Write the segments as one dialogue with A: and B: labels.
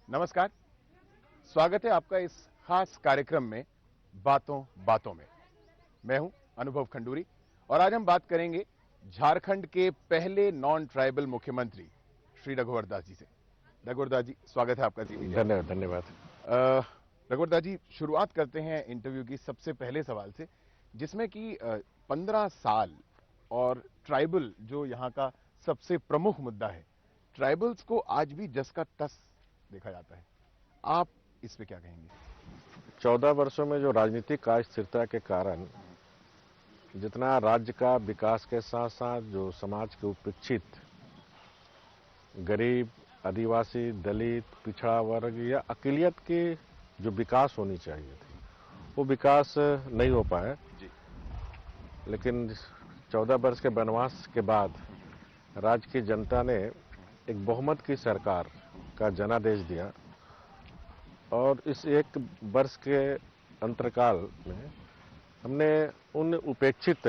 A: नमस्कार, स्वागत है आपका इस खास कार्यक्रम में बातों बातों में। मैं हूं अनुभव खंडूरी और आज हम बात करेंगे झारखंड के पहले नॉन ट्राइबल मुख्यमंत्री श्री रघुवर दास जी से। रघुवर दास जी, स्वागत है आपका जी।
B: धन्यवाद धन्यवाद।
A: रघुवर दास जी, शुरुआत करते हैं इंटरव्यू की सबसे पहले सवाल से, जिसमें कि 15 साल और ट्राइबल जो यहाँ का सबसे प्रमुख मुद्दा है, ट्राइबल्स को आज भी जस का तस देखा जाता है। आप इस पे क्या कहेंगे?
B: 14 वर्षों में जो राजनीतिक अस्थिरता के कारण जितना राज्य का विकास के साथ साथ जो समाज के उपेक्षित गरीब, आदिवासी, दलित, पिछड़ा वर्ग या अक़लियत की जो विकास होनी चाहिए थी, वो विकास नहीं हो पाया। लेकिन 14 वर्ष के वनवास के बाद राज्य की जनता ने एक बहुमत की सरकार का जनादेश दिया और इस एक वर्ष के अंतरकाल में हमने उन उपेक्षित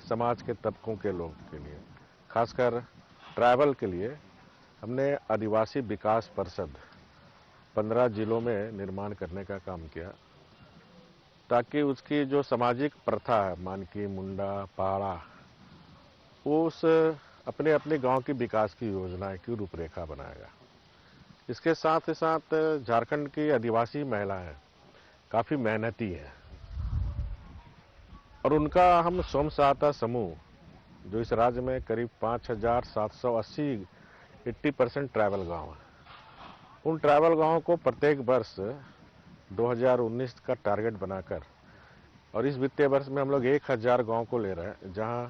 B: समाज के तबकों के लोगों के लिए, खासकर ट्राइबल के लिए, हमने आदिवासी विकास परिषद 15 जिलों में निर्माण करने का काम किया, ताकि उसकी जो सामाजिक प्रथा है, मानकी, मुंडा, पहाड़ा, उस अपने अपने गांव की विकास की योजनाएं की रूपरेखा बनाएगा। इसके साथ ही साथ झारखंड की आदिवासी महिलाएं काफ़ी मेहनती हैं और उनका हम स्वयं सहायता समूह जो इस राज्य में करीब 5,780 80% ट्राइबल गांव हैं, उन ट्राइबल गांवों को प्रत्येक वर्ष 2019 का टारगेट बनाकर और इस वित्तीय वर्ष में हम लोग 1,000 गाँव को ले रहे हैं, जहां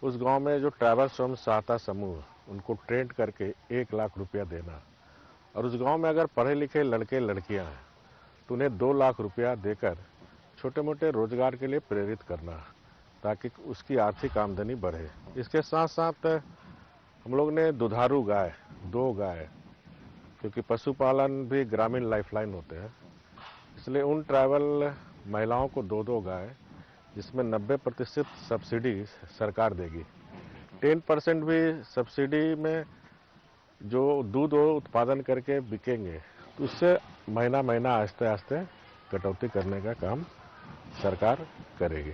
B: उस गांव में जो ट्राइबल स्वयं सहायता समूह उनको ट्रेन करके 1 लाख रुपया देना और उस गांव में अगर पढ़े लिखे लड़के लड़कियां हैं तो उन्हें 2 लाख रुपया देकर छोटे मोटे रोजगार के लिए प्रेरित करना, ताकि उसकी आर्थिक आमदनी बढ़े। इसके साथ साथ हम लोग ने दुधारू गाय, 2 गाय, क्योंकि पशुपालन भी ग्रामीण लाइफलाइन होते हैं, इसलिए उन ट्राइबल महिलाओं को 2-2 गाय, जिसमें 90% सब्सिडी सरकार देगी, 10% भी सब्सिडी में जो दूध उत्पादन करके बिकेंगे, तो उससे महीना महीना आहिस्ते आहिस्ते कटौती करने का काम सरकार करेगी।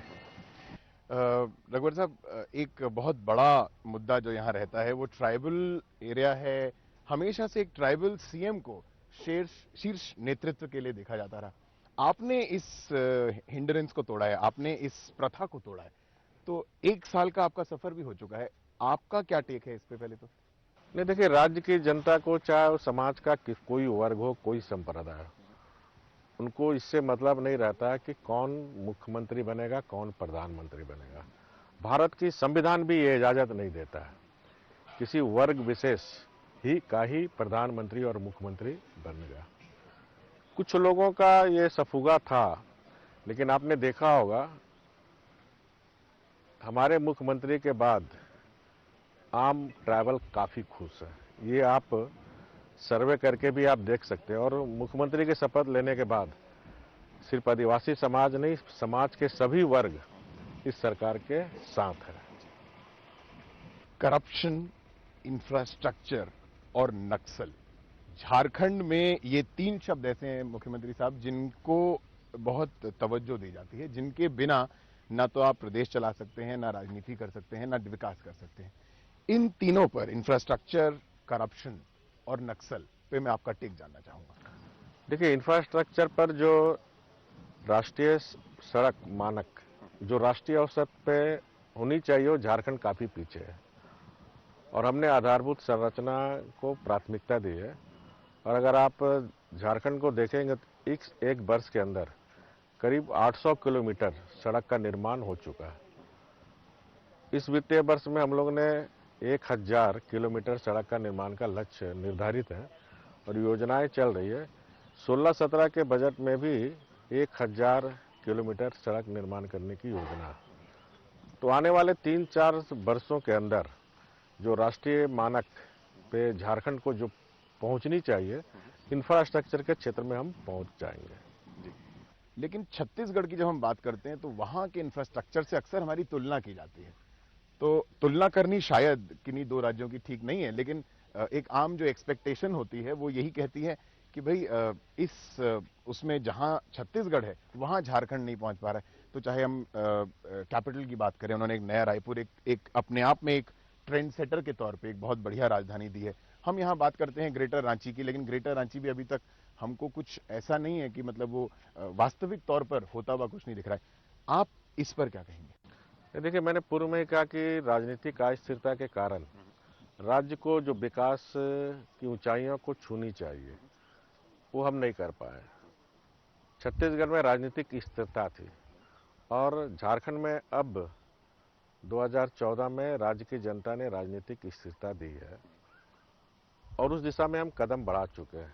A: रघुवर साहब, एक बहुत बड़ा मुद्दा जो यहाँ रहता है वो ट्राइबल एरिया है। हमेशा से एक ट्राइबल सीएम को शीर्ष नेतृत्व के लिए देखा जाता रहा। आपने इस हिंड्रेंस को तोड़ा है, आपने इस प्रथा को तोड़ा है, तो 1 साल का आपका सफर भी हो चुका है। आपका क्या टेक है इस पे? पहले तो
B: नहीं, देखिए, राज्य की जनता को, चाहे वो समाज का कोई वर्ग हो, कोई संप्रदाय हो, उनको इससे मतलब नहीं रहता कि कौन मुख्यमंत्री बनेगा, कौन प्रधानमंत्री बनेगा। भारत की संविधान भी ये इजाजत नहीं देता है किसी वर्ग विशेष ही प्रधानमंत्री और मुख्यमंत्री बनेगा। कुछ लोगों का ये सफुगा था, लेकिन आपने देखा होगा हमारे मुख्यमंत्री के बाद आम ट्राइबल काफी खुश है। ये आप सर्वे करके भी आप देख सकते हैं। और मुख्यमंत्री की शपथ लेने के बाद सिर्फ आदिवासी समाज नहीं, समाज के सभी वर्ग इस सरकार के साथ है।
A: करप्शन, इंफ्रास्ट्रक्चर और नक्सल, झारखंड में ये 3 शब्द ऐसे हैं मुख्यमंत्री साहब जिनको बहुत तवज्जो दी जाती है, जिनके बिना ना तो आप प्रदेश चला सकते हैं, ना राजनीति कर सकते हैं, ना विकास कर सकते हैं। इन तीनों पर, इंफ्रास्ट्रक्चर, करप्शन और नक्सल पे, मैं आपका टेक जानना चाहूंगा।
B: देखिए, इंफ्रास्ट्रक्चर पर जो राष्ट्रीय सड़क मानक जो राष्ट्रीय औसत पे होनी चाहिए, वो झारखंड काफी पीछे है और हमने आधारभूत संरचना को प्राथमिकता दी है। और अगर आप झारखंड को देखेंगे तो एक वर्ष के अंदर करीब 800 किलोमीटर सड़क का निर्माण हो चुका है। इस वित्तीय वर्ष में हम लोग ने 1,000 किलोमीटर सड़क का निर्माण का लक्ष्य निर्धारित है और योजनाएं चल रही है। 16-17 के बजट में भी 1,000 किलोमीटर सड़क निर्माण करने की योजना है। तो आने वाले 3-4 वर्षों के अंदर जो राष्ट्रीय मानक पे झारखंड को जो पहुंचनी चाहिए, इंफ्रास्ट्रक्चर के क्षेत्र में हम पहुंच जाएंगे।
A: लेकिन छत्तीसगढ़ की जब हम बात करते हैं तो वहां के इंफ्रास्ट्रक्चर से अक्सर हमारी तुलना की जाती है। तो तुलना करनी शायद किन्हीं 2 राज्यों की ठीक नहीं है, लेकिन एक आम जो एक्सपेक्टेशन होती है वो यही कहती है कि भाई उसमें जहां छत्तीसगढ़ है वहां झारखंड नहीं पहुंच पा रहा है। तो चाहे हम कैपिटल की बात करें, उन्होंने एक नया रायपुर एक अपने आप में एक ट्रेंड सेटर के तौर पे एक बहुत बढ़िया राजधानी दी है। हम यहाँ बात करते हैं ग्रेटर रांची की, लेकिन ग्रेटर रांची भी अभी तक हमको कुछ ऐसा नहीं है कि मतलब वो वास्तविक तौर पर होता हुआ कुछ नहीं दिख रहा है। आप इस पर क्या कहेंगे?
B: देखिए, मैंने पूर्व में ही कहा कि राजनीतिक अस्थिरता के कारण राज्य को जो विकास की ऊंचाइयों को छूनी चाहिए वो हम नहीं कर पाए। छत्तीसगढ़ में राजनीतिक स्थिरता थी और झारखंड में अब 2014 में राज्य की जनता ने राजनीतिक स्थिरता दी है और उस दिशा में हम कदम बढ़ा चुके हैं।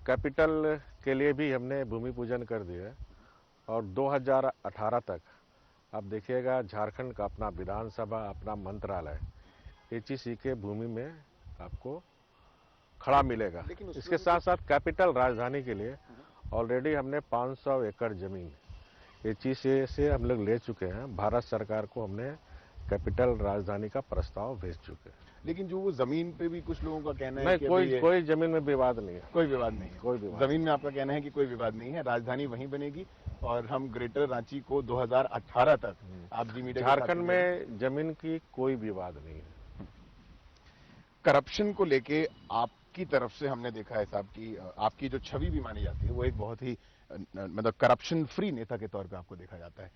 B: कैपिटल के लिए भी हमने भूमि पूजन कर दिया है और 2018 तक आप देखिएगा झारखंड का अपना विधानसभा, अपना मंत्रालय एचईसी के भूमि में आपको खड़ा मिलेगा। इसके साथ साथ कैपिटल राजधानी के लिए ऑलरेडी हमने 500 एकड़ जमीन एचईसी से हम लोग ले चुके हैं। भारत सरकार को हमने कैपिटल राजधानी का प्रस्ताव भेज चुके हैं।
A: लेकिन जो वो जमीन पे भी कुछ लोगों का कहना है
B: नहीं,
A: कि
B: कोई जमीन में विवाद नहीं है।
A: कोई विवाद नहीं है।
B: कोई विवाद
A: जमीन में आपका कहना है कि कोई विवाद नहीं है, राजधानी वहीं बनेगी और हम ग्रेटर रांची को 2018 तक आप जी मीडिया
B: झारखंड में जमीन की कोई विवाद नहीं है।
A: करप्शन को लेके आपकी तरफ से हमने देखा है साहब की आपकी जो छवि भी मानी जाती है वो एक बहुत ही मतलब करप्शन फ्री नेता के तौर पे आपको देखा जाता है।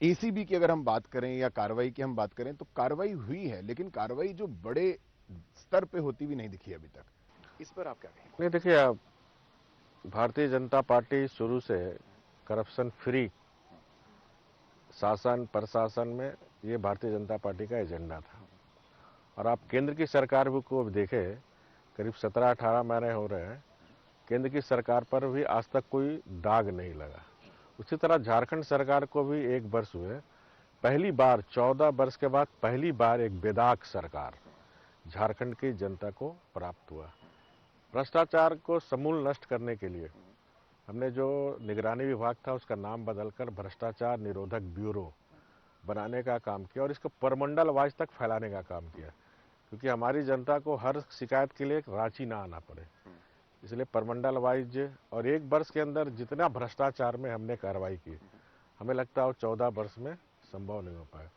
A: एसीबी की अगर हम बात करें या कार्रवाई की हम बात करें तो कार्रवाई हुई है, लेकिन कार्रवाई जो बड़े स्तर पे होती भी नहीं दिखी अभी तक। इस पर आप क्या कहेंगे?
B: नहीं, देखिए, भारतीय जनता पार्टी शुरू से करप्शन फ्री शासन प्रशासन में ये भारतीय जनता पार्टी का एजेंडा था। और आप केंद्र की सरकार को भी देखें, करीब 17-18 महीने हो रहे हैं, केंद्र की सरकार पर भी आज तक कोई दाग नहीं लगा। उसी तरह झारखंड सरकार को भी 1 वर्ष हुए, पहली बार 14 वर्ष के बाद पहली बार एक बेदाग सरकार झारखंड की जनता को प्राप्त हुआ। भ्रष्टाचार को समूल नष्ट करने के लिए हमने जो निगरानी विभाग था उसका नाम बदलकर भ्रष्टाचार निरोधक ब्यूरो बनाने का काम किया और इसको परमंडल वाइज तक फैलाने का काम किया, क्योंकि हमारी जनता को हर शिकायत के लिए रांची ना आना पड़े। इसलिए परमंडल वाइज और 1 वर्ष के अंदर जितना भ्रष्टाचार में हमने कार्रवाई की, हमें लगता है 14 वर्ष में संभव नहीं हो पाया।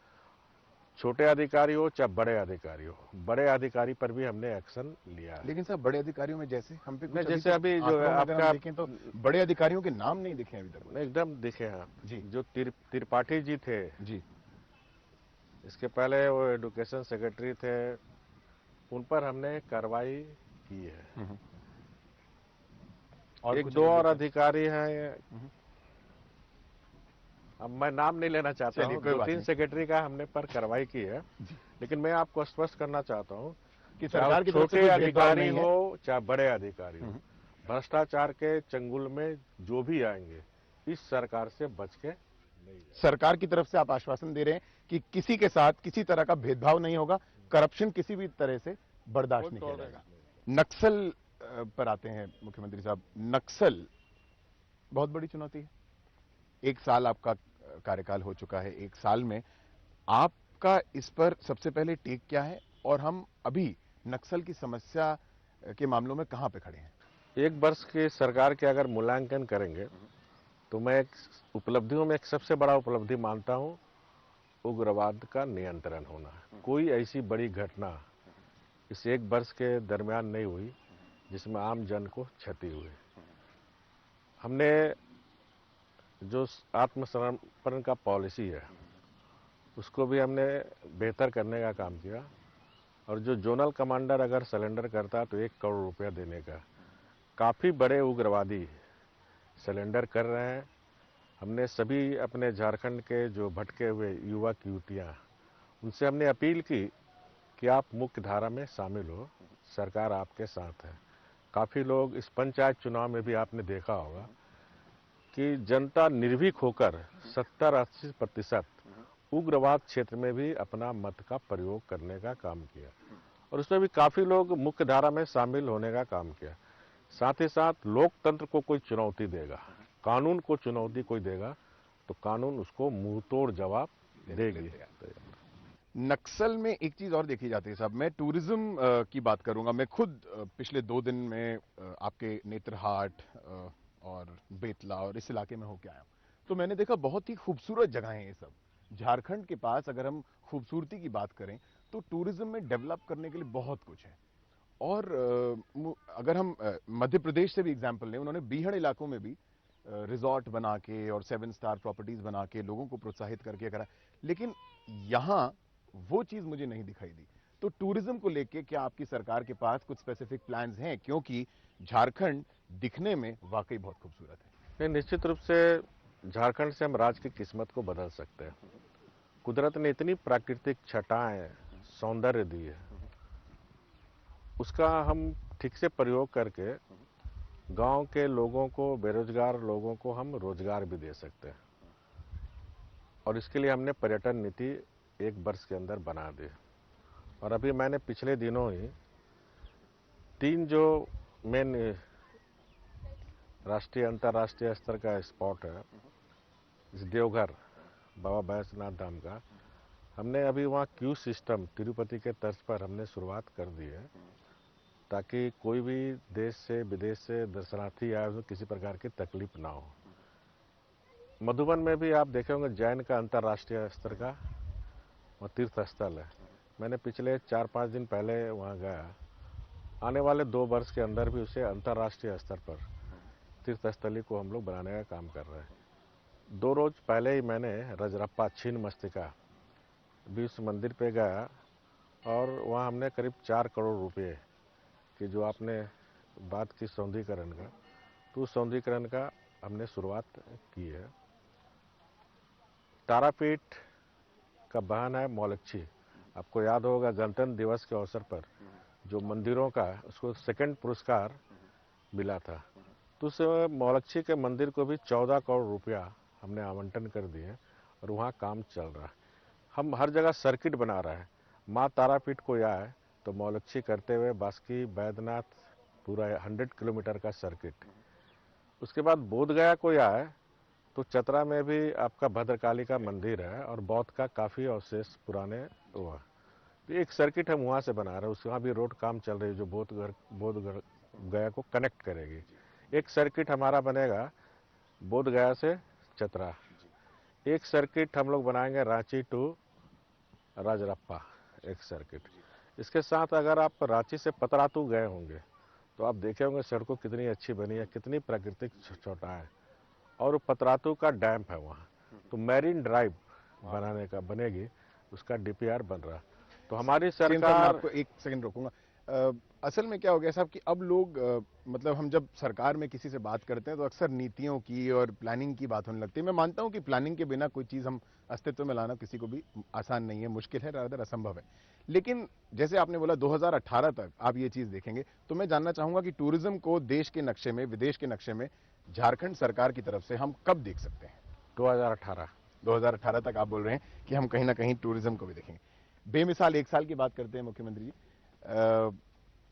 B: छोटे अधिकारी हो चाहे बड़े अधिकारी हो, बड़े अधिकारी पर भी हमने एक्शन लिया है।
A: लेकिन साहब बड़े अधिकारियों में जैसे हम पे कुछ
B: जैसे अभी जो है आपका
A: देखें तो बड़े अधिकारियों के नाम नहीं दिखे अभी तक।
B: एकदम दिखे हैं
A: जी।
B: जो त्रिपाठी जी थे
A: जी,
B: इसके पहले वो एडुकेशन सेक्रेटरी थे, उन पर हमने कार्रवाई की है।
A: और
B: एक
A: कुछ
B: 2 और अधिकारी हैं, अब मैं नाम नहीं लेना चाहता हूँ, 2-3 सेक्रेटरी का हमने पर कार्रवाई की है। लेकिन मैं आपको स्पष्ट करना चाहता हूँ
A: कि सरकार की तरफ से
B: छोटे
A: कोई भेदभाव
B: अधिकारी
A: नहीं है।
B: हो चाहे बड़े अधिकारी हो, भ्रष्टाचार के चंगुल में जो भी आएंगे इस सरकार से बच के नहीं।
A: सरकार की तरफ से आप आश्वासन दे रहे हैं कि किसी के साथ किसी तरह का भेदभाव नहीं होगा, करप्शन किसी भी तरह से बर्दाश्त नहीं किया जाएगा। नक्सल पर आते हैं मुख्यमंत्री साहब। नक्सल बहुत बड़ी चुनौती है। 1 साल आपका कार्यकाल हो चुका है, 1 साल में आपका इस पर सबसे पहले टेक क्या है और हम अभी नक्सल की समस्या के मामलों में कहां पे खड़े हैं?
B: 1 वर्ष की सरकार के अगर मूल्यांकन करेंगे तो मैं उपलब्धियों में एक सबसे बड़ा उपलब्धि मानता हूं उग्रवाद का नियंत्रण होना। कोई ऐसी बड़ी घटना इस 1 वर्ष के दरमियान नहीं हुई जिसमें आम जन को क्षति हुई। हमने जो आत्मसमर्पण का पॉलिसी है उसको भी हमने बेहतर करने का काम किया और जो जोनल कमांडर अगर सरेंडर करता तो 1 करोड़ रुपया देने का, काफ़ी बड़े उग्रवादी सरेंडर कर रहे हैं। हमने सभी अपने झारखंड के जो भटके हुए युवक युवतियाँ उनसे हमने अपील की कि आप मुख्य धारा में शामिल हो, सरकार आपके साथ है। काफ़ी लोग इस पंचायत चुनाव में भी आपने देखा होगा कि जनता निर्भीक होकर 70-80% उग्रवाद क्षेत्र में भी अपना मत का प्रयोग करने का काम किया और उसमें भी काफ़ी लोग मुख्य धारा में शामिल होने का काम किया। साथ ही साथ लोकतंत्र को कोई चुनौती देगा, कानून को चुनौती कोई देगा तो कानून उसको मुंहतोड़ जवाब देगी।
A: नक्सल में एक चीज और देखी जाती है साहब, मैं टूरिज्म की बात करूंगा। मैं खुद पिछले 2 दिन में आपके नेत्रहाट और बेतला और इस इलाके में होके आया हूं, तो मैंने देखा बहुत ही खूबसूरत जगह हैं ये सब। झारखंड के पास अगर हम खूबसूरती की बात करें तो टूरिज्म में डेवलप करने के लिए बहुत कुछ है। और अगर हम मध्य प्रदेश से भी एग्जाम्पल लें, उन्होंने बीहड़ इलाकों में भी रिजॉर्ट बना के और 7 स्टार प्रॉपर्टीज बना के लोगों को प्रोत्साहित करके करा, लेकिन यहां वो चीज मुझे नहीं दिखाई दी। तो टूरिज्म को लेके क्या आपकी सरकार के पास कुछ स्पेसिफिक प्लान्स हैं, क्योंकि झारखंड दिखने में वाकई बहुत खूबसूरत है।
B: नहीं, निश्चित रूप से झारखंड से हम राज्य की किस्मत को बदल सकते हैं। कुदरत ने इतनी प्राकृतिक छटाएं, सौंदर्य दी है, उसका हम ठीक से प्रयोग करके गांव के लोगों को, बेरोजगार लोगों को हम रोजगार भी दे सकते हैं। और इसके लिए हमने पर्यटन नीति 1 वर्ष के अंदर बना दी। और अभी मैंने पिछले दिनों ही 3 जो मेन राष्ट्रीय अंतर्राष्ट्रीय स्तर का स्पॉट है, इस देवघर बाबा बैजनाथ धाम का, हमने अभी वहाँ क्यू सिस्टम तिरुपति के तर्ज पर हमने शुरुआत कर दी है, ताकि कोई भी देश से विदेश से दर्शनार्थी आए तो किसी प्रकार की तकलीफ ना हो। मधुबन में भी आप देखे होंगे जैन का अंतर्राष्ट्रीय स्तर का वह तीर्थ स्थल है। मैंने पिछले 4-5 दिन पहले वहाँ गया। आने वाले 2 वर्ष के अंदर भी उसे अंतर्राष्ट्रीय स्तर पर तीर्थस्थली को हम लोग बनाने का काम कर रहे हैं। 2 रोज पहले ही मैंने रजरप्पा छीन मस्तिका भी उस मंदिर पे गया और वहाँ हमने करीब 4 करोड़ रुपए की, जो आपने बात की सौंदर्यीकरण का, तो उस सौंदर्यीकरण का हमने शुरुआत की है। तारापीठ का बहन है मौलक्षी। आपको याद होगा गणतंत्र दिवस के अवसर पर जो मंदिरों का उसको 2nd पुरस्कार मिला था, तो उस मौलक्षी के मंदिर को भी 14 करोड़ रुपया हमने आवंटन कर दिए और वहाँ काम चल रहा है। हम हर जगह सर्किट बना रहे हैं। माँ तारापीठ को आए तो मौलक्षी करते हुए बासुकी बैद्यनाथ पूरा 100 किलोमीटर का सर्किट। उसके बाद बोध गया को आए तो चतरा में भी आपका भद्रकाली का मंदिर है और बौद्ध का काफ़ी अवशेष पुराने हुआ, तो एक सर्किट हम वहाँ से बना रहे हैं। उसके वहाँ भी रोड काम चल रही है जो बोध गया को कनेक्ट करेगी। एक सर्किट हमारा बनेगा बोध गया से चतरा। एक सर्किट हम लोग बनाएंगे रांची टू राजरप्पा, एक सर्किट। इसके साथ अगर आप रांची से पतरातू गए होंगे तो आप देखे होंगे सड़कों कितनी अच्छी बनी है, कितनी प्राकृतिक चौटाएं, और पतरातू का डैम है वहाँ, तो मैरीन ड्राइव बनाने का बनेगी, उसका डीपीआर बन रहा। तो हमारी
A: सेम साहब, मैं
B: सरकार
A: आपको एक सेकंड रोकूंगा। असल में क्या हो गया साहब कि अब लोग मतलब हम जब सरकार में किसी से बात करते हैं तो अक्सर नीतियों की और प्लानिंग की बात होने लगती है। मैं मानता हूं कि प्लानिंग के बिना कोई चीज हम अस्तित्व में लाना किसी को भी आसान नहीं है, मुश्किल है, रादर असंभव है। लेकिन जैसे आपने बोला 2018 तक आप ये चीज देखेंगे, तो मैं जानना चाहूंगा कि टूरिज्म को देश के नक्शे में, विदेश के नक्शे में झारखंड सरकार की तरफ से हम कब देख सकते हैं?
B: 2018
A: तक आप बोल रहे हैं कि हम कहीं ना कहीं टूरिज्म को भी देखेंगे। बेमिसाल 1 साल की बात करते हैं मुख्यमंत्री जी।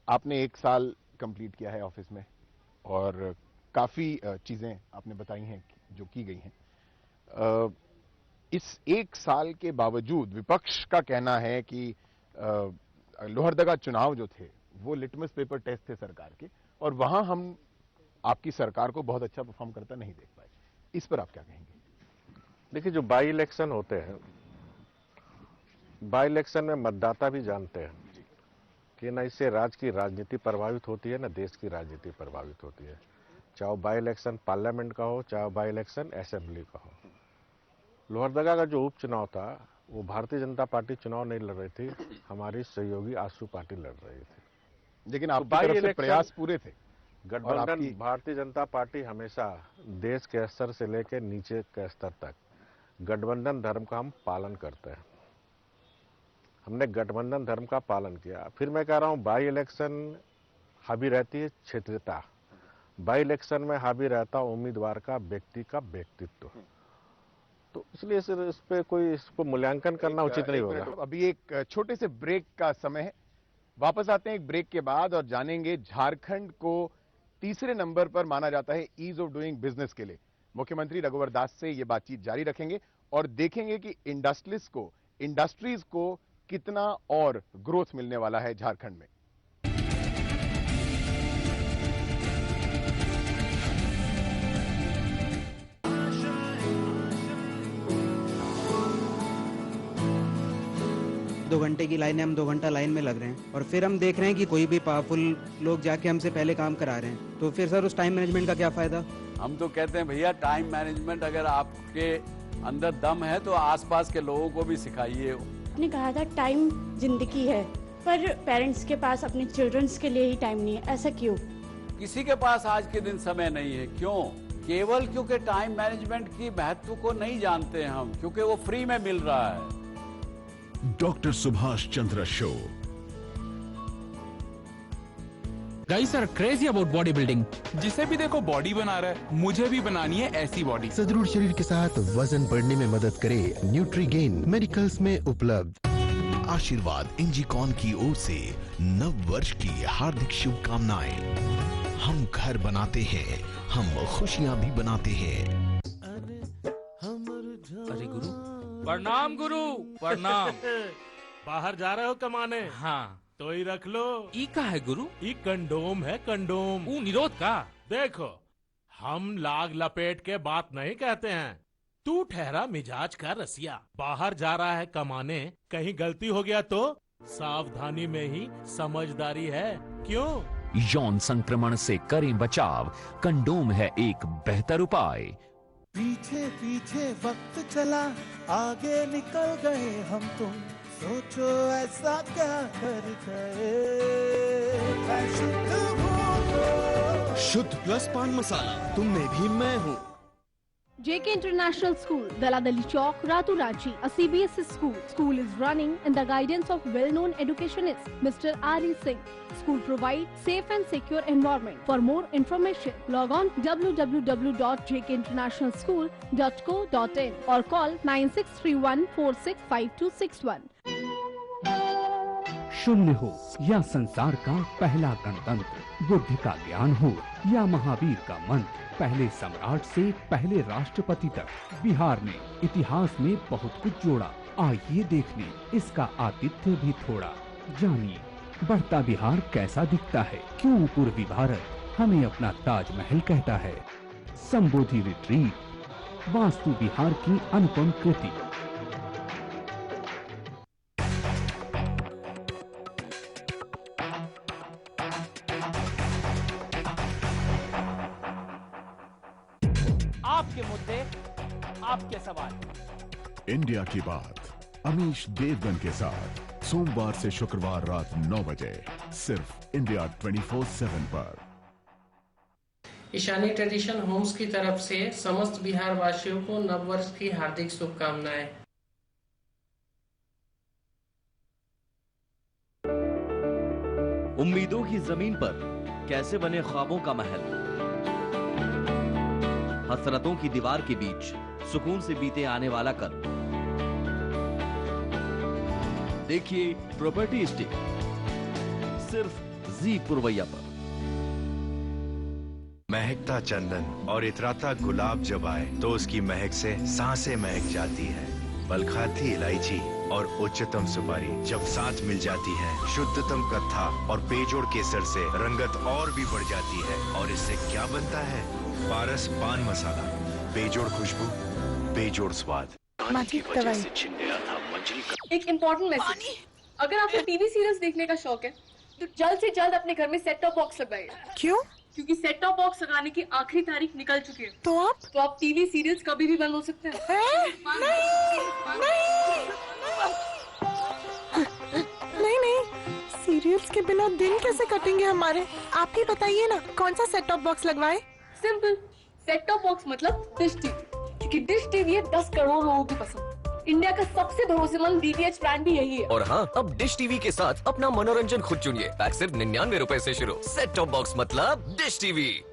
A: आपने 1 साल कंप्लीट किया है ऑफिस में और काफी चीजें आपने बताई हैं जो की गई हैं। इस 1 साल के बावजूद विपक्ष का कहना है कि लोहरदगा चुनाव जो थे वो लिटमस पेपर टेस्ट थे सरकार के, और वहां हम आपकी सरकार को बहुत अच्छा परफॉर्म करता नहीं देख पाए। इस पर आप क्या कहेंगे?
B: देखिए, जो बाई इलेक्शन होते हैं, बाई इलेक्शन में मतदाता भी जानते हैं कि ना इससे राज्य की राजनीति प्रभावित होती है, ना देश की राजनीति प्रभावित होती है। चाहे बाई इलेक्शन पार्लियामेंट का हो, चाहे बाई इलेक्शन असेंबली का हो। लोहरदगा का जो उपचुनाव था वो भारतीय जनता पार्टी चुनाव नहीं लड़ रही थी, हमारी सहयोगी आसू पार्टी लड़ रही थी।
A: लेकिन
B: तो
A: आपकी
B: बाई
A: तरफ से
B: इलेक्शन
A: प्रयास पूरे थे। और
B: गठबंधन,
A: आपकी
B: भारतीय जनता पार्टी हमेशा देश के स्तर से लेकर नीचे के स्तर तक गठबंधन धर्म का हम पालन करते हैं। हमने गठबंधन धर्म का पालन किया। फिर मैं कह रहा हूं, बाई इलेक्शन हावी रहती है क्षेत्रीयता, बाई इलेक्शन में हावी रहता उम्मीदवार का व्यक्ति का व्यक्तित्व। तो इसलिए सिर्फ इस पे कोई इसको मूल्यांकन करना उचित नहीं होगा।
A: अभी एक छोटे से ब्रेक का समय है, वापस आते हैं एक ब्रेक के बाद और जानेंगे झारखंड को तीसरे नंबर पर माना जाता है ईज ऑफ डूइंग बिजनेस के लिए। मुख्यमंत्री रघुवर दास से ये बातचीत जारी रखेंगे और देखेंगे कि इंडस्ट्रीज को कितना और ग्रोथ मिलने वाला है झारखंड में।
C: दो घंटे की लाइन है, हम 2 घंटा लाइन में लग रहे हैं और फिर हम देख रहे हैं कि कोई भी पावरफुल लोग जाके हमसे पहले काम करा रहे हैं, तो फिर सर उस टाइम मैनेजमेंट का क्या फायदा।
D: हम तो कहते हैं भैया टाइम मैनेजमेंट अगर आपके अंदर दम है तो आसपास के लोगों को भी सिखाइए।
E: आपने कहा था टाइम जिंदगी है, पर पेरेंट्स के पास अपने चिल्ड्रंस के लिए ही टाइम नहीं है, ऐसा क्यों?
D: किसी के पास आज के दिन समय नहीं है, क्यों? केवल क्योंकि टाइम मैनेजमेंट की महत्व को नहीं जानते हैं हम, क्योंकि वो फ्री में मिल रहा है।
F: Doctor Subhash Chandra show.
G: Guys are crazy about body building. जिसे भी देखो बॉडी बना रहा है, मुझे भी बनानी है ऐसी बॉडी।
H: सुदृढ़ शरीर के साथ वजन बढ़ने में मदद करे न्यूट्रीगेन मेडिकल्स में उपलब्ध।
F: आशीर्वाद इंजीकॉन की ओर से नव वर्ष की हार्दिक शुभकामनाएं। हम घर बनाते हैं, हम खुशियां भी बनाते हैं।
G: अरे गुरु प्रणाम, गुरु प्रणाम।
I: बाहर जा रहे हो कमाने?
G: हाँ
I: तो ही रख लो।
G: ई का है गुरु?
I: ई कंडोम है, कंडोम।
G: वो निरोध का।
I: देखो हम लाग लपेट के बात नहीं कहते हैं। तू ठहरा मिजाज का रसिया, बाहर जा रहा है कमाने, कहीं गलती हो गया तो सावधानी में ही समझदारी है, क्यों?
J: यौन संक्रमण से करें बचाव, कंडोम है एक बेहतर उपाय।
K: पीछे पीछे वक्त चला, आगे निकल गए हम तुम, सोचो ऐसा क्या कर गए।
H: शुद्ध प्लस पान मसाला, तुम में भी मैं हूँ।
L: JK International School, Daladali Chowk, Ratu Ranchi, a CBSE school. School is running in the guidance of well-known educationist Mr. R.E. Singh. School provides safe and secure environment. For more information, log on www.jkinternationalschool.co.in or call 9631465261.
M: शून्य हो या संसार का पहला गणतंत्र, बुद्धि का ज्ञान हो या महावीर का मंत्र, पहले सम्राट से पहले राष्ट्रपति तक बिहार ने इतिहास में बहुत कुछ जोड़ा। आइए देख लें इसका आतिथ्य भी थोड़ा। जानिए बढ़ता बिहार कैसा दिखता है, क्यों पूर्वी भारत हमें अपना ताजमहल कहता है। संबोधि रिट्रीट, वास्तु बिहार की अनुपम कृति।
N: आपके मुद्दे, आपके सवाल।
F: इंडिया की बात अमीश देवगन के साथ सोमवार से शुक्रवार रात 9 बजे सिर्फ इंडिया 24/7 पर।
O: ईशानी ट्रेडिशन होम्स की तरफ से समस्त बिहार वासियों को नववर्ष की हार्दिक शुभकामनाएं।
P: उम्मीदों की जमीन पर कैसे बने ख्वाबों का महल, हसरतों की दीवार के बीच सुकून से बीते आने वाला कल। देखिए प्रॉपर्टी स्टिक सिर्फ जी पुरवैया पर।
Q: महकता चंदन और इतराता गुलाब जब आए तो उसकी महक से सांसें महक जाती है। बलखाती इलायची और उच्चतम सुपारी जब साथ मिल जाती है, शुद्धतम कत्था और बेजोड़ केसर से रंगत और भी बढ़ जाती है। और इससे क्या बनता है? पारस पान मसाला, बेजोड़ खुशबू, बेजोड़ स्वाद।
R: एक इम्पोर्टेंट मैसेज, अगर आपको टीवी सीरियल्स देखने का शौक है तो जल्द से जल्द अपने घर में सेट टॉप बॉक्स लगाइए।
S: क्यों?
R: क्योंकि सेट टॉप बॉक्स लगाने की आखिरी तारीख निकल चुकी है।
S: तो आप
R: टीवी सीरियल्स कभी भी बंद हो सकते हैं।
S: नहीं, सीरियल्स के बिना दिन कैसे कटेंगे हमारे? आप ही बताइए ना, कौन सा सेट टॉप बॉक्स लगवाए?
R: सिंपल, सेट टॉप बॉक्स मतलब डिश टीवी, क्योंकि डिश टीवी है 10 करोड़ लोगों की पसंद। इंडिया का सबसे भरोसेमंद DTH ब्रांड भी यही है।
T: और हाँ, अब डिश टीवी के साथ अपना मनोरंजन खुद चुनिए। पैक सिर्फ 99 रुपए से शुरू। सेट टॉप बॉक्स मतलब डिश टीवी।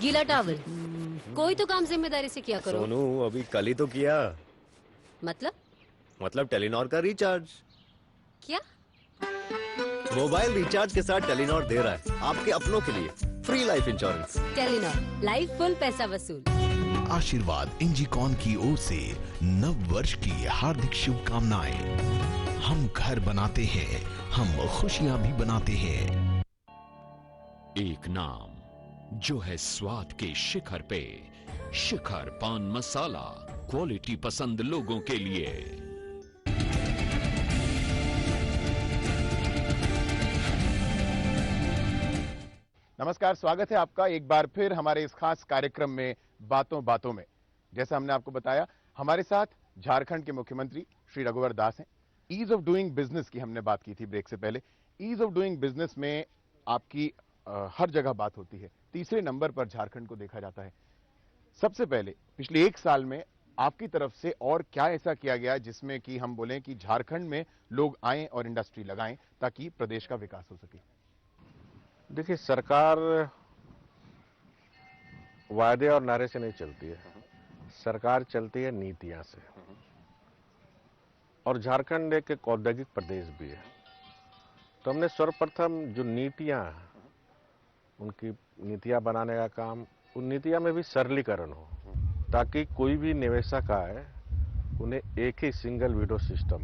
U: गीला टॉवल। कोई तो काम जिम्मेदारी से किया करो।
V: सोनू अभी कल ही तो किया। मतलब टेलीनॉर का रिचार्ज।
U: क्या?
V: मोबाइल रिचार्ज के साथ टेलीनॉर दे रहा है आपके अपनों के लिए free life insurance.
U: Telenor life full पैसा वसूल।
F: आशीर्वाद इंजीकॉन की ओर से नव वर्ष की हार्दिक शुभकामनाएं। हम घर बनाते हैं, हम खुशियां भी बनाते हैं।
J: एक नाम जो है स्वाद के शिखर पे, शिखर पान मसाला, क्वालिटी पसंद लोगों के लिए।
A: नमस्कार, स्वागत है आपका एक बार फिर हमारे इस खास कार्यक्रम में बातों बातों में। जैसा हमने आपको बताया, हमारे साथ झारखंड के मुख्यमंत्री श्री रघुवर दास हैं। ईज ऑफ डूइंग बिजनेस की हमने बात की थी ब्रेक से पहले। ईज ऑफ डूइंग बिजनेस में आपकी हर जगह बात होती है, तीसरे नंबर पर झारखंड को देखा जाता है। सबसे पहले पिछले एक साल में आपकी तरफ से और क्या ऐसा किया गया जिसमें कि हम बोलें कि झारखंड में लोग आएं और इंडस्ट्री लगाएं ताकि प्रदेश का विकास हो सके?
B: देखिए, सरकार वादे और नारे से नहीं चलती है, सरकार चलती है नीतियां से। और झारखंड एक औद्योगिक प्रदेश भी है, तो हमने सर्वप्रथम जो नीतियां, उनकी नीतियां बनाने का काम, उन नीतियां में भी सरलीकरण हो ताकि कोई भी निवेशक आए उन्हें एक ही सिंगल विंडो सिस्टम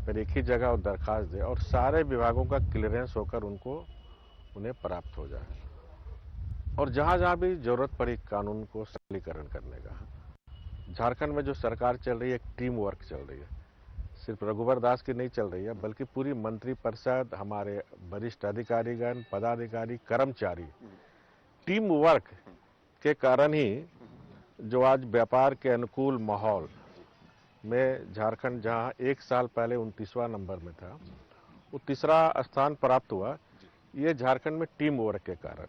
B: पर एक ही जगह दरखास्त दे और सारे विभागों का क्लियरेंस होकर उन्हें प्राप्त हो जाए। और जहां जहां भी जरूरत पड़ी कानून को सरलीकरण करने का, झारखंड में जो सरकार चल रही है एक टीम वर्क चल रही है। सिर्फ रघुवर दास की नहीं चल रही है, बल्कि पूरी मंत्रिपरिषद, हमारे वरिष्ठ अधिकारीगण, पदाधिकारी, कर्मचारी टीम वर्क के कारण ही जो आज व्यापार के अनुकूल माहौल में झारखंड जहां एक साल पहले 29वां नंबर में था, वो तीसरा स्थान प्राप्त हुआ। ये झारखंड में टीम वर्क के कारण,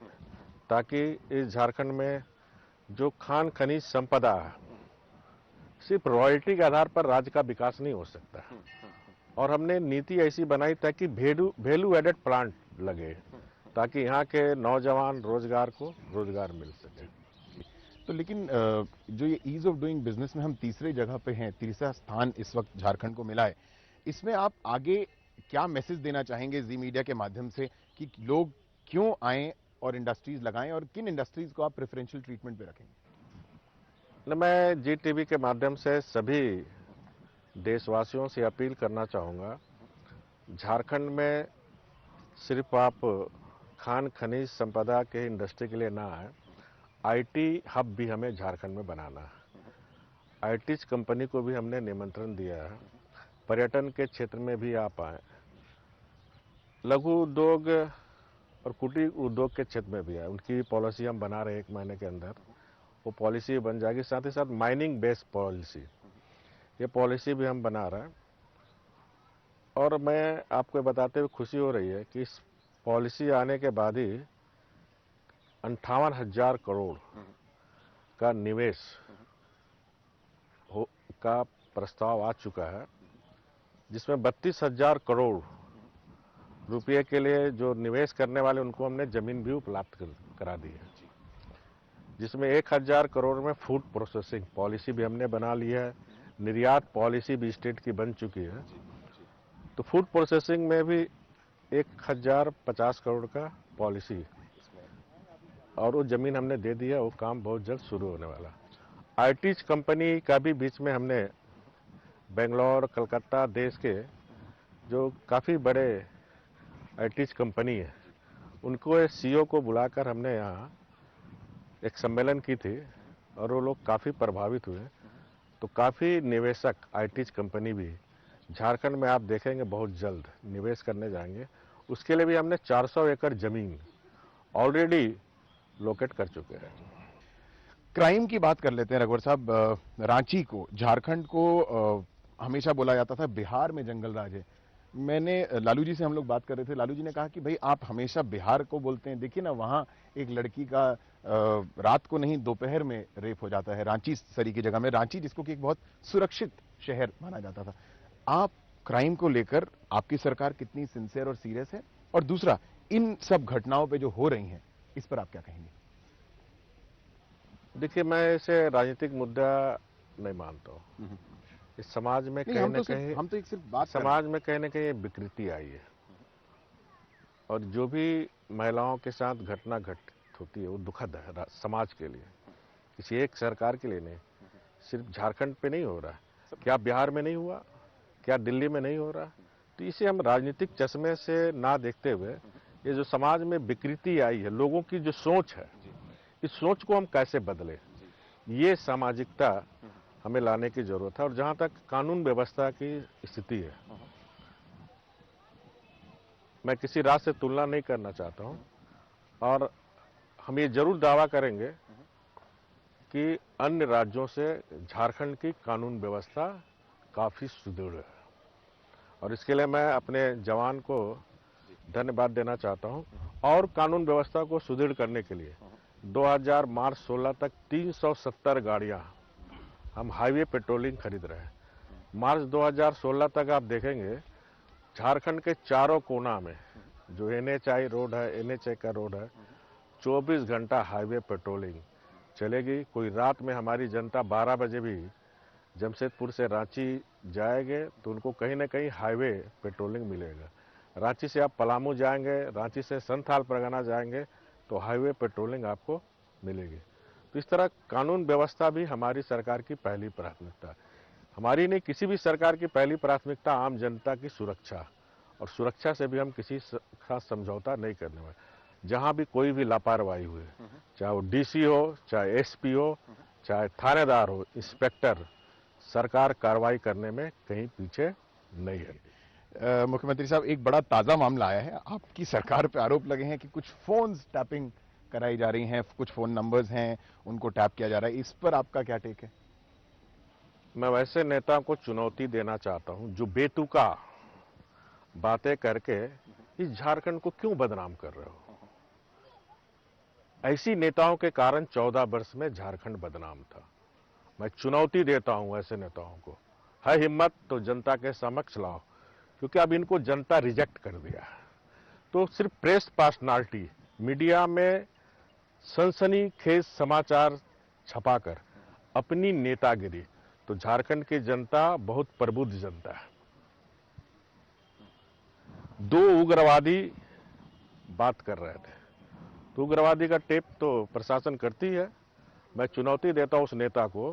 B: ताकि इस झारखंड में जो खान खनिज संपदा है, सिर्फ रॉयल्टी के आधार पर राज्य का विकास नहीं हो सकता। और हमने नीति ऐसी बनाई ताकि वैल्यू एडेड प्लांट लगे, ताकि यहाँ के नौजवान रोजगार को रोजगार मिल सके।
A: तो लेकिन जो ये ईज ऑफ डूइंग बिजनेस में हम तीसरे जगह पे हैं, तीसरा स्थान इस वक्त झारखंड को मिला है, इसमें आप आगे क्या मैसेज देना चाहेंगे जी मीडिया के माध्यम से कि लोग क्यों आएं और इंडस्ट्रीज लगाएं, और किन इंडस्ट्रीज को आप प्रेफरेंशियल ट्रीटमेंट पे रखेंगे?
B: मैं जी टीवी के माध्यम से सभी देशवासियों से अपील करना चाहूँगा, झारखंड में सिर्फ आप खान खनिज संपदा के इंडस्ट्री के लिए ना आए, आईटी हब भी हमें झारखंड में बनाना है। आईटी कंपनी को भी हमने निमंत्रण दिया है, पर्यटन के क्षेत्र में भी आप आए, लघु उद्योग और कुटीर उद्योग के क्षेत्र में भी आए। उनकी पॉलिसी हम बना रहे हैं, 1 महीने के अंदर वो पॉलिसी बन जाएगी। साथ ही साथ माइनिंग बेस्ड पॉलिसी, ये पॉलिसी भी हम बना रहे हैं। और मैं आपको बताते हुए खुशी हो रही है कि इस पॉलिसी आने के बाद ही 58,000 करोड़ का निवेश का प्रस्ताव आ चुका है, जिसमें 32,000 करोड़ रुपये के लिए जो निवेश करने वाले उनको हमने जमीन भी उपलब्ध करा दी है, जिसमें 1,000 करोड़ में फूड प्रोसेसिंग पॉलिसी भी हमने बना ली है। निर्यात पॉलिसी भी स्टेट की बन चुकी है, तो फूड प्रोसेसिंग में भी 1,050 करोड़ का पॉलिसी और वो जमीन हमने दे दी है। वो काम बहुत जल्द शुरू होने वाला। आईटी कंपनी का भी बीच में हमने बेंगलोर, कलकत्ता, देश के जो काफ़ी बड़े आईटी कंपनी है, उनको सीईओ को बुलाकर हमने यहाँ एक सम्मेलन की थी और वो लोग काफ़ी प्रभावित हुए। तो काफ़ी निवेशक आईटी कंपनी भी झारखंड में आप देखेंगे बहुत जल्द निवेश करने जाएंगे। उसके लिए भी हमने 400 एकड़ जमीन ऑलरेडी लोकेट कर चुके हैं।
A: क्राइम की बात कर लेते हैं रघुवर साहब। रांची को, झारखंड को हमेशा बोला जाता था बिहार में जंगल राज है। मैंने लालू जी से हम लोग बात कर रहे थे, लालू जी ने कहा कि भाई आप हमेशा बिहार को बोलते हैं, देखिए ना वहां एक लड़की का रात को नहीं दोपहर में रेप हो जाता है रांची सरी की जगह में, रांची जिसको कि एक बहुत सुरक्षित शहर माना जाता था। आप क्राइम को लेकर आपकी सरकार कितनी सिंसियर और सीरियस है, और दूसरा इन सब घटनाओं पे जो हो रही हैं इस पर आप क्या कहेंगे?
B: देखिए, मैं इसे राजनीतिक मुद्दा नहीं मानता हूँ। इस समाज में कहीं न कहीं
A: हम तो एक सिर्फ बात
B: समाज में कहीं न कहीं विकृति आई है, और जो भी महिलाओं के साथ घटना घटित होती है वो दुखद है समाज के लिए, किसी एक सरकार के लिए नहीं। सिर्फ झारखंड पे नहीं हो रहा, क्या बिहार में नहीं हुआ, क्या दिल्ली में नहीं हो रहा? तो इसे हम राजनीतिक चश्मे से ना देखते हुए, ये जो समाज में विकृति आई है, लोगों की जो सोच है, इस सोच को हम कैसे बदले, ये सामाजिकता हमें लाने की जरूरत है। और जहां तक कानून व्यवस्था की स्थिति है, मैं किसी राज्य से तुलना नहीं करना चाहता हूं, और हम ये जरूर दावा करेंगे कि अन्य राज्यों से झारखंड की कानून व्यवस्था काफी सुदृढ़ है, और इसके लिए मैं अपने जवान को धन्यवाद देना चाहता हूं। और कानून व्यवस्था को सुदृढ़ करने के लिए 2000 मार्च 16 तक 370 गाड़ियां हम हाईवे पेट्रोलिंग खरीद रहे हैं। मार्च 2016 तक आप देखेंगे झारखंड के चारों कोना में जो NHI रोड है, NHA का रोड है, 24 घंटा हाईवे पेट्रोलिंग चलेगी। कोई रात में हमारी जनता 12 बजे भी जमशेदपुर से रांची जाएंगे तो उनको कहीं ना कहीं हाईवे पेट्रोलिंग मिलेगा। रांची से आप पलामू जाएंगे, रांची से संथाल परगना जाएंगे तो हाईवे पेट्रोलिंग आपको मिलेगी। तो इस तरह कानून व्यवस्था भी हमारी सरकार की पहली प्राथमिकता है। हमारी नहीं, किसी भी सरकार की पहली प्राथमिकता आम जनता की सुरक्षा, और सुरक्षा से भी हम किसी का समझौता नहीं करने वाले। जहां भी कोई भी लापरवाही हुई, चाहे वो DC हो, चाहे SP हो, चाहे थानेदार हो, इंस्पेक्टर, सरकार कार्रवाई करने में कहीं पीछे नहीं है।
A: मुख्यमंत्री साहब, एक बड़ा ताजा मामला आया है, आपकी सरकार पे आरोप लगे हैं कि कुछ फोन्स टैपिंग कराई जा रही हैं, कुछ फोन नंबर्स हैं उनको टैप किया जा रहा है, इस पर आपका क्या टेक है?
B: मैं वैसे नेताओं को चुनौती देना चाहता हूं जो बेतुका बातें करके इस झारखंड को क्यों बदनाम कर रहे हो। ऐसी नेताओं के कारण 14 वर्ष में झारखंड बदनाम था। मैं चुनौती देता हूं ऐसे नेताओं को, है हिम्मत तो जनता के समक्ष लाओ, क्योंकि अब इनको जनता रिजेक्ट कर दिया। तो सिर्फ प्रेस पर्सनालिटी, मीडिया में सनसनीखेज समाचार छपाकर अपनी नेतागिरी, तो झारखंड की जनता बहुत प्रबुद्ध जनता है। 2 उग्रवादी बात कर रहे थे, तो उग्रवादी का टेप तो प्रशासन करती है। मैं चुनौती देता हूं उस नेता को,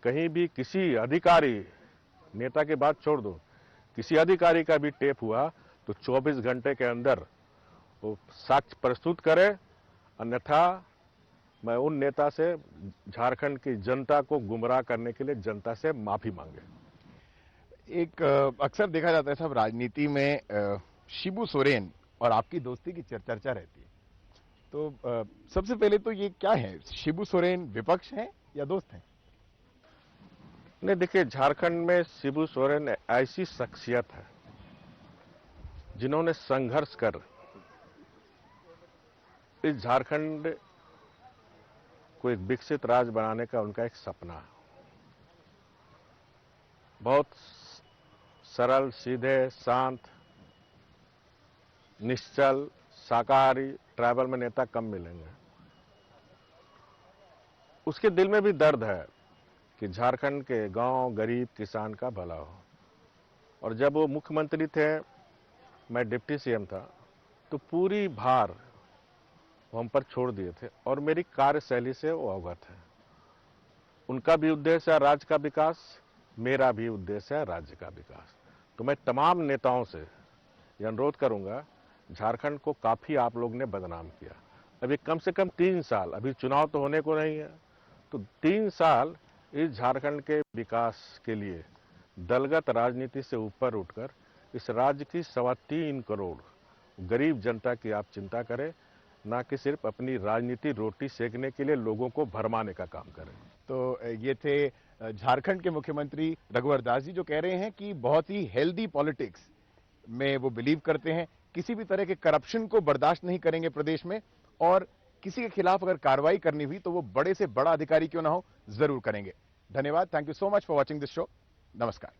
B: कहीं भी किसी अधिकारी, नेता की बात छोड़ दो, किसी अधिकारी का भी टेप हुआ तो 24 घंटे के अंदर वो साक्ष्य प्रस्तुत करे, अन्यथा मैं उन नेता से झारखंड की जनता को गुमराह करने के लिए जनता से माफी मांगे।
A: एक अक्सर देखा जाता है साहब, राजनीति में शिबू सोरेन और आपकी दोस्ती की चर्चा रहती है, तो सबसे पहले तो ये क्या है, शिबू सोरेन विपक्ष हैं या दोस्त हैं?
B: नहीं, देखिए, झारखंड में शिबू सोरेन ऐसी शख्सियत है जिन्होंने संघर्ष कर इस झारखंड को एक विकसित राज्य बनाने का उनका एक सपना है। बहुत सरल, सीधे, शांत, निश्चल, शाकाहारी, ट्राइबल में नेता कम मिलेंगे। उसके दिल में भी दर्द है कि झारखंड के गांव, गरीब किसान का भला हो। और जब वो मुख्यमंत्री थे, मैं डिप्टी CM था, तो पूरी भार वो हम पर छोड़ दिए थे, और मेरी कार्यशैली से वो अवगत है। उनका भी उद्देश्य है राज्य का विकास, मेरा भी उद्देश्य है राज्य का विकास। तो मैं तमाम नेताओं से ये अनुरोध करूंगा, झारखंड को काफी आप लोग ने बदनाम किया। अभी कम से कम 3 साल, अभी चुनाव तो होने को नहीं है, तो 3 साल इस झारखंड के विकास के लिए दलगत राजनीति से ऊपर उठकर इस राज्य की 3.25 करोड़ गरीब जनता की आप चिंता करें, ना कि सिर्फ अपनी राजनीति रोटी सेकने के लिए लोगों को भरमाने का काम करें।
A: तो ये थे झारखंड के मुख्यमंत्री रघुवर दास जी, जो कह रहे हैं कि बहुत ही हेल्दी पॉलिटिक्स में वो बिलीव करते हैं, किसी भी तरह के करप्शन को बर्दाश्त नहीं करेंगे प्रदेश में, और किसी के खिलाफ अगर कार्रवाई करनी हुई तो वो बड़े से बड़ा अधिकारी क्यों ना हो, जरूर करेंगे। धन्यवाद, thank you so much for watching this show. नमस्कार।